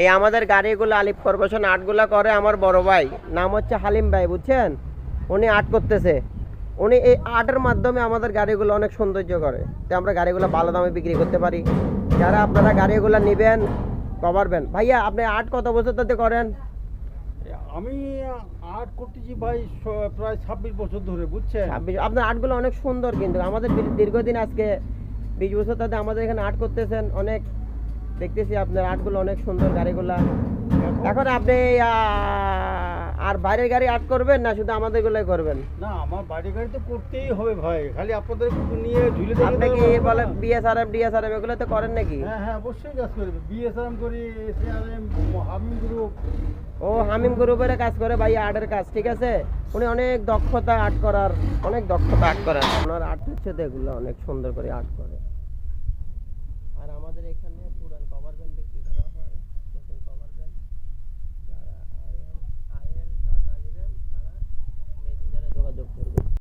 এই আমাদের গাড়িগুলো আলিফ কর্পোরেশন আর্টগুলো করে আমার বড় ভাই, নাম হচ্ছে হালিম ভাই, বুঝছেন? উনি আর্ট করতেছে। উনি এই আর্টের মাধ্যমে আমাদের গাড়িগুলো অনেক সৌন্দর্য করে, তো আমরা গাড়িগুলো ভালো দামে বিক্রি করতে পারি। যারা আপনারা গাড়িগুলো নেবেন কভারবেন। ভাইয়া আপনি আর্ট কত বছর ধরে করেন? আমি আর্ট করতেছি ভাই প্রায় 26 বছর ধরে, বুঝছেন? আপনার আর্টগুলো অনেক সুন্দর, কিন্তু আমাদের দীর্ঘদিন আজকে 20 বছর ধরে আমাদের এখানে আর্ট করতেছেন, অনেক দেখতেছি আপনার আর্টগুলো অনেক সুন্দর গাড়িগুলা। এখন আপনি আর বাইরের গাড়ি আর্ট করবেন না শুধু আমাদেরগুলোই করবেন? না, আমার বাড়ি গাড়ি তো করতেই হবে ভাই, খালি আপনাদের নিয়ে ঝুলে দেখে আপনি কি বলে বিএসআরএম ডিএসআরএম এগুলো তো করেন নাকি? হ্যাঁ হ্যাঁ, অবশ্যই কাজ করবে। বিএসআরএম করি, এসআরএম, হামিং গ্রুপ। ও হামিম গ্রুপের কাজ করে ভাই, আর্টের কাজ, ঠিক আছে। উনি অনেক দক্ষতা আর্ট করার, অনেক দক্ষতা আর্ট করার। ওনার আর্ট হচ্ছে তো এগুলো অনেক সুন্দর করে আর্ট করে।